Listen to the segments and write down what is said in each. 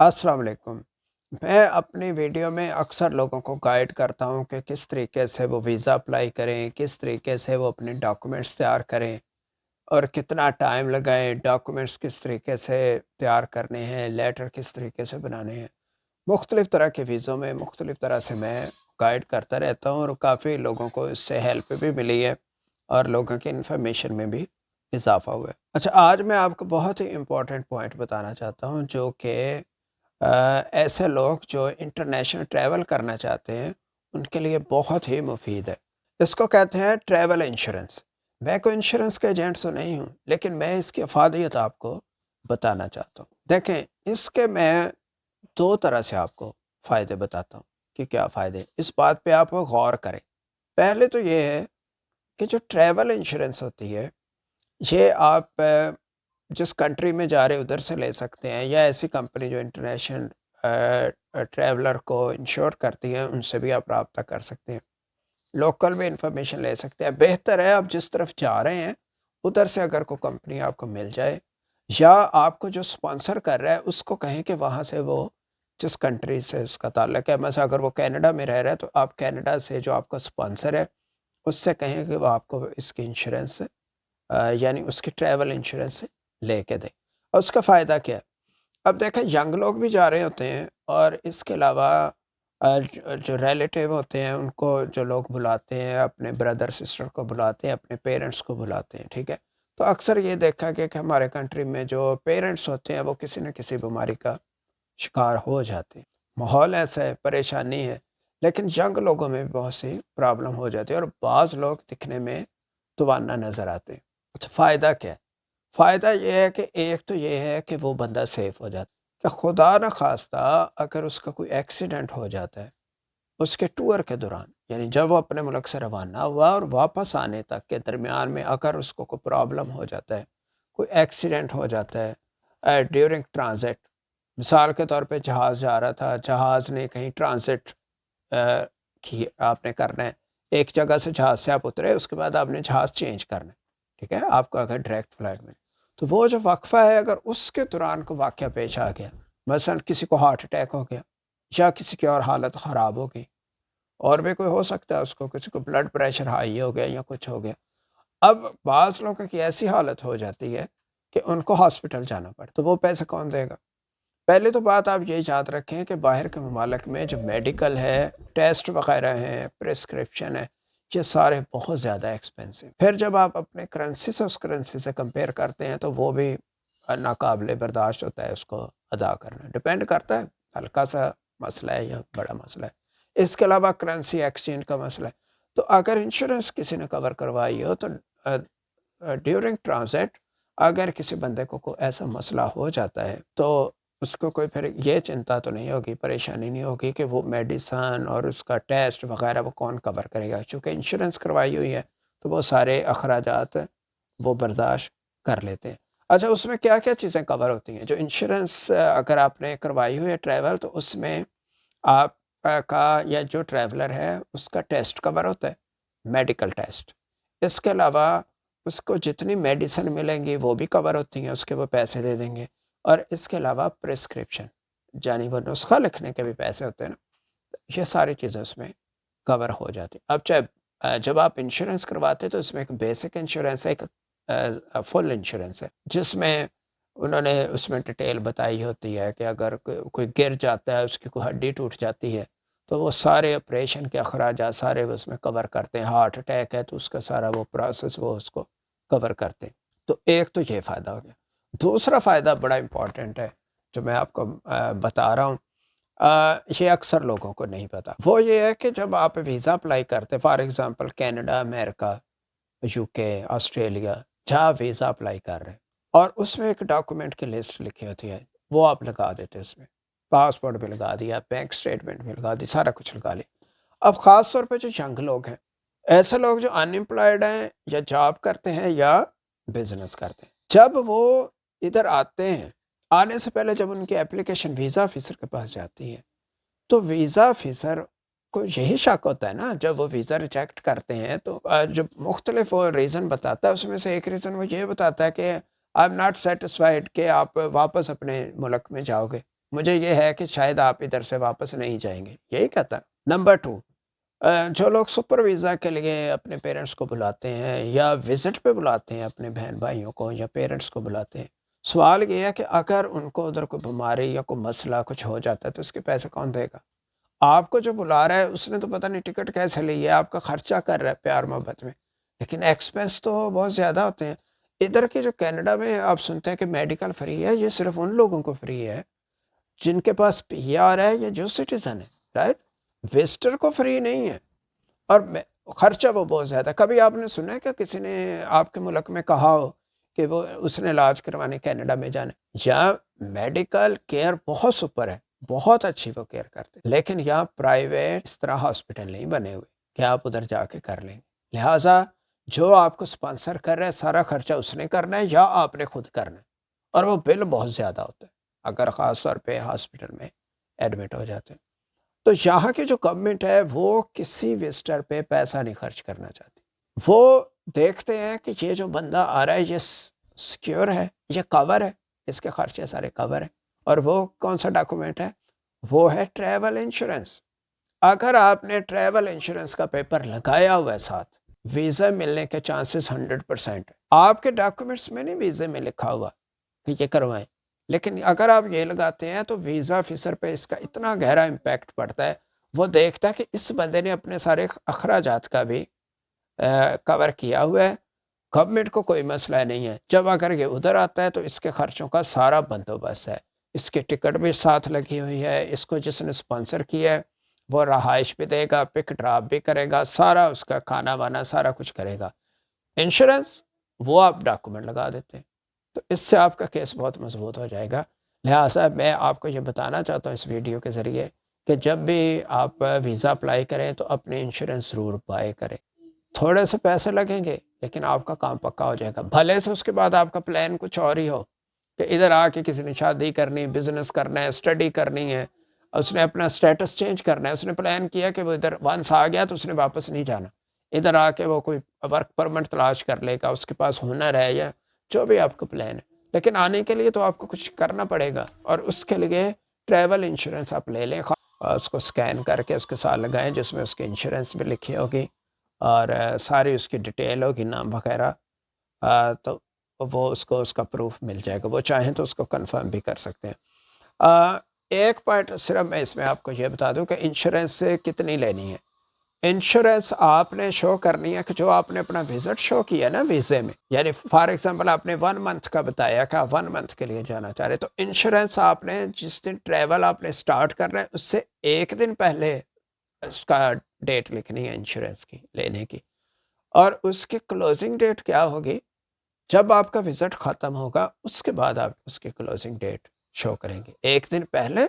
السلام علیکم۔ میں اپنی ویڈیو میں اکثر لوگوں کو گائیڈ کرتا ہوں کہ کس طریقے سے وہ ویزا اپلائی کریں، کس طریقے سے وہ اپنے ڈاکومنٹس تیار کریں اور کتنا ٹائم لگائیں، ڈاکومنٹس کس طریقے سے تیار کرنے ہیں، لیٹر کس طریقے سے بنانے ہیں۔ مختلف طرح کے ویزوں میں مختلف طرح سے میں گائیڈ کرتا رہتا ہوں اور کافی لوگوں کو اس سے ہیلپ بھی ملی ہے اور لوگوں کی انفارمیشن میں بھی اضافہ ہوا ہے۔ اچھا، آج میں آپ کو بہت ہی امپورٹنٹ پوائنٹ بتانا چاہتا ہوں جو کہ ایسے لوگ جو انٹرنیشنل ٹریول کرنا چاہتے ہیں ان کے لیے بہت ہی مفید ہے۔ اس کو کہتے ہیں ٹریول انشورنس۔ میں کوئی انشورنس کا ایجنٹ تو نہیں ہوں، لیکن میں اس کی افادیت آپ کو بتانا چاہتا ہوں۔ دیکھیں، اس کے میں دو طرح سے آپ کو فائدے بتاتا ہوں کہ کیا فائدے، اس بات پہ آپ غور کریں۔ پہلے تو یہ ہے کہ جو ٹریول انشورنس ہوتی ہے یہ آپ جس کنٹری میں جا رہے ادھر سے لے سکتے ہیں، یا ایسی کمپنی جو انٹرنیشنل ٹریولر کو انشور کرتی ہیں ان سے بھی آپ رابطہ کر سکتے ہیں، لوکل بھی انفارمیشن لے سکتے ہیں۔ بہتر ہے آپ جس طرف جا رہے ہیں ادھر سے اگر کوئی کمپنی آپ کو مل جائے، یا آپ کو جو سپانسر کر رہا ہے اس کو کہیں کہ وہاں سے وہ جس کنٹری سے اس کا تعلق ہے، مثلا اگر وہ کینیڈا میں رہ رہا ہے تو آپ کینیڈا سے جو آپ کا سپانسر ہے اس سے کہیں کہ وہ آپ کو اس کی انشورنس یعنی اس کی ٹریول انشورنس لے کے دیں۔ اور اس کا فائدہ کیا ہے؟ اب دیکھیں، ینگ لوگ بھی جا رہے ہوتے ہیں اور اس کے علاوہ جو ریلیٹیو ہوتے ہیں ان کو جو لوگ بلاتے ہیں، اپنے بردر سسٹر کو بلاتے ہیں، اپنے پیرنٹس کو بلاتے ہیں، ٹھیک ہے؟ تو اکثر یہ دیکھا گیا کہ ہمارے کنٹری میں جو پیرنٹس ہوتے ہیں وہ کسی نہ کسی بیماری کا شکار ہو جاتے ہیں، ماحول ایسا ہے، پریشانی ہے، لیکن ینگ لوگوں میں بھی بہت سی پرابلم ہو جاتی ہے اور بعض لوگ دکھنے میں توانا نظر آتے ہیں۔ اچھا، فائدہ کیا ہے؟ فائدہ یہ ہے کہ ایک تو یہ ہے کہ وہ بندہ سیف ہو جاتا ہے، کہ خدا نہ خواستہ اگر اس کا کوئی ایکسیڈنٹ ہو جاتا ہے اس کے ٹور کے دوران، یعنی جب وہ اپنے ملک سے روانہ ہوا اور واپس آنے تک کے درمیان میں اگر اس کو کوئی پرابلم ہو جاتا ہے، کوئی ایکسیڈنٹ ہو جاتا ہے ڈیورنگ ٹرانزٹ، مثال کے طور پہ جہاز جا رہا تھا، جہاز نے کہیں ٹرانزٹ کی آپ نے کرنا ہے، ایک جگہ سے جہاز سے آپ اترے، اس کے بعد آپ نے جہاز چینج کرنا ہے، ٹھیک ہے، آپ کو اگر ڈائریکٹ فلائٹ میں، تو وہ جو وقفہ ہے اگر اس کے دوران کو واقعہ پیش آ گیا، مثلا کسی کو ہارٹ اٹیک ہو گیا یا کسی کی اور حالت خراب ہو گئی، اور بھی کوئی ہو سکتا ہے، اس کو کسی کو بلڈ پریشر ہائی ہو گیا یا کچھ ہو گیا، اب بعض لوگوں کی ایسی حالت ہو جاتی ہے کہ ان کو ہاسپٹل جانا پڑے، تو وہ پیسے کون دے گا؟ پہلے تو بات آپ یہ یاد رکھیں کہ باہر کے ممالک میں جو میڈیکل ہے، ٹیسٹ وغیرہ ہیں، پرسکرپشن ہے، یہ سارے بہت زیادہ ایکسپینسو، پھر جب آپ اپنے کرنسی سے اس کرنسی سے کمپیئر کرتے ہیں تو وہ بھی ناقابل برداشت ہوتا ہے اس کو ادا کرنا، ڈپینڈ کرتا ہے ہلکا سا مسئلہ ہے یا بڑا مسئلہ ہے۔ اس کے علاوہ کرنسی ایکسچینج کا مسئلہ ہے، تو اگر انشورنس کسی نے کور کروائی ہو تو ڈیورنگ ٹرانزٹ اگر کسی بندے کو کوئی ایسا مسئلہ ہو جاتا ہے تو اس کو کوئی پھر یہ چنتا تو نہیں ہوگی، پریشانی نہیں ہوگی کہ وہ میڈیسن اور اس کا ٹیسٹ وغیرہ وہ کون کور کرے گا، چونکہ انشورنس کروائی ہوئی ہے تو وہ سارے اخراجات وہ برداشت کر لیتے ہیں۔ اچھا، اس میں کیا کیا چیزیں کور ہوتی ہیں؟ جو انشورنس اگر آپ نے کروائی ہوئی ہے ٹریول، تو اس میں آپ کا یا جو ٹریولر ہے اس کا ٹیسٹ کور ہوتا ہے، میڈیکل ٹیسٹ۔ اس کے علاوہ اس کو جتنی میڈیسن ملیں گی وہ بھی کور ہوتی ہیں، اس کے وہ پیسے دے دیں گے، اور اس کے علاوہ پرسکرپشن یعنی وہ نسخہ لکھنے کے بھی پیسے ہوتے ہیں نا، یہ ساری چیزیں اس میں کور ہو جاتی۔ اب جب آپ انشورنس کرواتے تو اس میں ایک بیسک انشورنس ہے، ایک فل انشورنس ہے، جس میں انہوں نے اس میں ڈیٹیل بتائی ہوتی ہے کہ اگر کوئی گر جاتا ہے، اس کی کوئی ہڈی ٹوٹ جاتی ہے تو وہ سارے آپریشن کے اخراجات سارے وہ اس میں کور کرتے ہیں، ہارٹ اٹیک ہے تو اس کا سارا وہ پروسیس وہ اس کو کور کرتے ہیں۔ تو ایک تو یہ فائدہ ہو گیا۔ دوسرا فائدہ بڑا امپورٹنٹ ہے جو میں آپ کو بتا رہا ہوں، یہ اکثر لوگوں کو نہیں پتا، وہ یہ ہے کہ جب آپ ویزا اپلائی کرتے، for example Canada, America, you کے، آسٹریلیا، جہاں ویزا اپلائی کر رہے ہیں، اور اس میں ایک ڈاکومنٹ کی لسٹ لکھی ہوتی ہے، وہ آپ لگا دیتے، اس میں پاسپورٹ بھی لگا دیا، بینک اسٹیٹمنٹ بھی لگا دی، سارا کچھ لگا لیا۔ اب خاص طور پہ جو ینگ لوگ ہیں، ایسے لوگ جو ان امپلائڈ ہیں یا جاب کرتے ہیں یا بزنس کرتے ہیں، جب وہ ادھر آتے ہیں، آنے سے پہلے جب ان کی اپلیکیشن ویزا آفیسر کے پاس جاتی ہے تو ویزا آفیسر کو یہی شک ہوتا ہے نا، جب وہ ویزا ریجیکٹ کرتے ہیں تو جو مختلف وہ ریزن بتاتا ہے، اس میں سے ایک ریزن وہ یہ بتاتا ہے کہ آئی ایم ناٹ سیٹسفائیڈ کہ آپ واپس اپنے ملک میں جاؤ گے، مجھے یہ ہے کہ شاید آپ ادھر سے واپس نہیں جائیں گے، یہی کہتا ہے۔ نمبر 2، جو لوگ سپر ویزا کے لیے اپنے پیرنٹس کو بلاتے ہیں یا وزٹ پہ بلاتے ہیں اپنے بہن بھائیوں کو یا پیرنٹس کو بلاتے ہیں، سوال یہ ہے کہ اگر ان کو ادھر کوئی بیماری یا کوئی مسئلہ کچھ ہو جاتا ہے تو اس کے پیسے کون دے گا؟ آپ کو جو بلا رہا ہے اس نے تو پتہ نہیں ٹکٹ کیسے لی ہے، آپ کا خرچہ کر رہا ہے پیار محبت میں، لیکن ایکسپینس تو بہت زیادہ ہوتے ہیں۔ ادھر کے جو کینیڈا میں آپ سنتے ہیں کہ میڈیکل فری ہے، یہ صرف ان لوگوں کو فری ہے جن کے پاس پی آر ہے یا جو سٹیزن ہے، رائٹ؟ وزٹر کو فری نہیں ہے، اور خرچہ وہ بہت زیادہ۔ کبھی آپ نے سنا ہے کہ کسی نے آپ کے ملک میں کہا ہو کہ وہ اس نے علاج کروانے کینیڈا میں جانا؟ یہاں میڈیکل کیئر بہت سپر ہے، بہت اچھی وہ کیئر کرتے، لیکن یہاں پرائیویٹ اس طرح ہاسپٹل نہیں بنے ہوئے کہ آپ ادھر جا کے کر لیں گے، لہٰذا جو آپ کو سپانسر کر رہا ہے سارا خرچہ اس نے کرنا ہے یا آپ نے خود کرنا ہے، اور وہ بل بہت زیادہ ہوتا ہے اگر خاص طور پہ ہاسپٹل میں ایڈمٹ ہو جاتے ہیں۔ تو یہاں کی جو گورنمنٹ ہے وہ کسی وزٹر پہ پیسہ نہیں خرچ کرنا چاہتی۔ وہ دیکھتے ہیں کہ یہ جو بندہ آ رہا ہے یہ سیکیور ہے، یہ کور ہے، اس کے خرچے سارے کور ہیں، اور وہ کون سا ڈاکومنٹ ہے؟ وہ ہے ٹریول انشورنس۔ اگر آپ نے ٹریول انشورنس کا پیپر لگایا ہوا ہے ساتھ، ویزا ملنے کے چانسز 100%۔ آپ کے ڈاکومنٹس میں نہیں ویزے میں لکھا ہوا کہ یہ کروائیں، لیکن اگر آپ یہ لگاتے ہیں تو ویزا آفیسر پہ اس کا اتنا گہرا امپیکٹ پڑتا ہے، وہ دیکھتا ہے کہ اس بندے نے اپنے سارے اخراجات کا بھی کور کیا ہوا ہے، گورنمنٹ کو کوئی مسئلہ نہیں ہے۔ جب اگر یہ ادھر آتا ہے تو اس کے خرچوں کا سارا بندوبست ہے، اس کی ٹکٹ بھی ساتھ لگی ہوئی ہے، اس کو جس نے سپانسر کیا ہے وہ رہائش بھی دے گا، پک ڈراپ بھی کرے گا، سارا اس کا کھانا وانا سارا کچھ کرے گا۔ انشورنس وہ آپ ڈاکومنٹ لگا دیتے ہیں، تو اس سے آپ کا کیس بہت مضبوط ہو جائے گا۔ لہٰذا میں آپ کو یہ بتانا چاہتا ہوں اس ویڈیو کے ذریعے کہ جب بھی آپ ویزا اپلائی کریں تو اپنے انشورنس ضرور بائی کریں۔ تھوڑے سے پیسے لگیں گے لیکن آپ کا کام پکا ہو جائے گا، بھلے سے اس کے بعد آپ کا پلان کچھ اور ہی ہو کہ ادھر آ کے کسی نے شادی کرنی، بزنس کرنا ہے، اسٹڈی کرنی ہے، اس نے اپنا سٹیٹس چینج کرنا ہے، اس نے پلان کیا کہ وہ ادھر ونس آ گیا تو اس نے واپس نہیں جانا، ادھر آ کے وہ کوئی ورک پرمٹ تلاش کر لے گا، اس کے پاس ہنر ہے یا جو بھی آپ کا پلان ہے، لیکن آنے کے لیے تو آپ کو کچھ کرنا پڑے گا، اور اس کے لیے ٹریول انشورنس آپ لے لیں، اس کو سکین کر کے اس کے ساتھ لگائیں جس میں اس کی انشورنس بھی لکھی ہوگی اور ساری اس کی ڈیٹیل ہوگی، نام وغیرہ، تو وہ اس کو اس کا پروف مل جائے گا، وہ چاہیں تو اس کو کنفرم بھی کر سکتے ہیں۔ ایک پوائنٹ صرف میں اس میں آپ کو یہ بتا دوں کہ انشورنس سے کتنی لینی ہے۔ انشورنس آپ نے شو کرنی ہے کہ جو آپ نے اپنا وزٹ شو کیا نا ویزے میں، یعنی فار ایگزامپل آپ نے 1 منتھ کا بتایا کہ آپ 1 منتھ کے لیے جانا چاہ رہے، تو انشورنس آپ نے جس دن ٹریول آپ نے سٹارٹ کرنا ہے اس سے 1 دن پہلے اس کا ڈیٹ لکھنی ہے انشورنس کی لینے کی، اور اس کی کلوزنگ ڈیٹ کیا ہوگی؟ جب آپ کا وزٹ ختم ہوگا اس کے بعد آپ اس کی کلوزنگ ڈیٹ شو کریں گے، 1 دن پہلے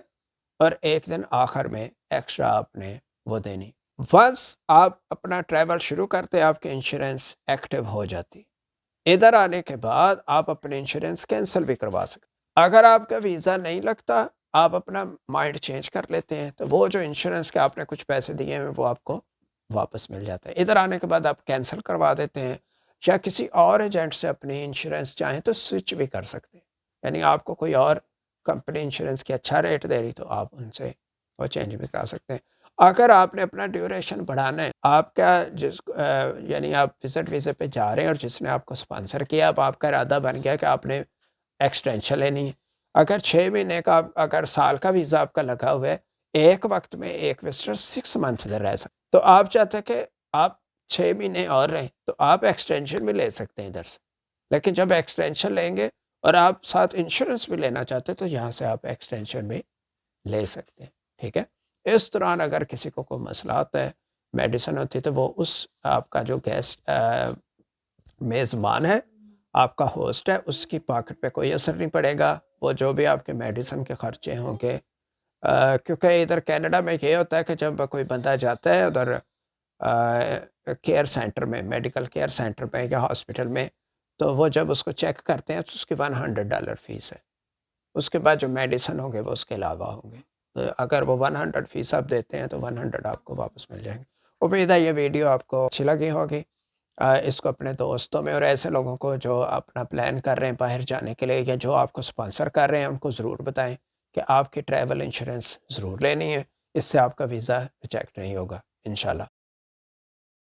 اور 1 دن آخر میں ایکسٹرا آپ نے وہ دینی۔ ونس آپ اپنا ٹریول شروع کرتے آپ کی انشورنس ایکٹیو ہو جاتی، ادھر آنے کے بعد آپ اپنے انشورنس کینسل بھی کروا سکتے۔ اگر آپ کا ویزا نہیں لگتا آپ اپنا مائنڈ چینج کر لیتے ہیں تو وہ جو انشورنس کے آپ نے کچھ پیسے دیے ہیں وہ آپ کو واپس مل جاتا ہے، ادھر آنے کے بعد آپ کینسل کروا دیتے ہیں یا کسی اور ایجنٹ سے اپنی انشورنس چاہیں تو سوئچ بھی کر سکتے ہیں، یعنی آپ کو کوئی اور کمپنی انشورنس کی اچھا ریٹ دے رہی تو آپ ان سے وہ چینج بھی کرا سکتے ہیں۔ اگر آپ نے اپنا ڈیوریشن بڑھانا ہے، آپ کا یعنی آپ وزٹ ویزے پہ جا رہے ہیں اور جس نے آپ کو سپانسر کیا، اب آپ کا ارادہ بن گیا کہ آپ نے ایکسٹینشن لینی ہے، اگر 6 مہینے کا اگر سال کا ویزا آپ کا لگا ہوا ہے، ایک وقت میں ایک وزٹر 6 منتھ ادھر رہ سکتے، تو آپ چاہتے ہیں کہ آپ 6 مہینے اور رہیں تو آپ ایکسٹینشن بھی لے سکتے ہیں ادھر سے، لیکن جب ایکسٹینشن لیں گے اور آپ ساتھ انشورنس بھی لینا چاہتے ہیں تو یہاں سے آپ ایکسٹینشن بھی لے سکتے ہیں، ٹھیک ہے؟ اس دوران اگر کسی کو کوئی مسئلہ ہوتا ہے، میڈیسن ہوتی ہے، تو وہ اس آپ کا جو گیسٹ میزبان ہے، آپ کا ہوسٹ ہے، اس کی پاکٹ پہ کوئی اثر نہیں پڑے گا، وہ جو بھی آپ کے میڈیسن کے خرچے ہوں گے، کیونکہ ادھر کینیڈا میں یہ ہوتا ہے کہ جب کوئی بندہ جاتا ہے ادھر کیئر سینٹر میں، میڈیکل کیئر سینٹر میں یا ہاسپٹل میں، تو وہ جب اس کو چیک کرتے ہیں تو اس کی $100 فیس ہے، اس کے بعد جو میڈیسن ہوں گے وہ اس کے علاوہ ہوں گے، تو اگر وہ 100 فیس آپ دیتے ہیں تو 100 آپ کو واپس مل جائیں گے۔ امید ہے یہ ویڈیو آپ کو اچھی لگی ہوگی، اس کو اپنے دوستوں میں اور ایسے لوگوں کو جو اپنا پلان کر رہے ہیں باہر جانے کے لیے یا جو آپ کو سپانسر کر رہے ہیں ان کو ضرور بتائیں کہ آپ کی ٹریول انشورنس ضرور لینی ہے، اس سے آپ کا ویزا ریجیکٹ نہیں ہوگا انشاءاللہ۔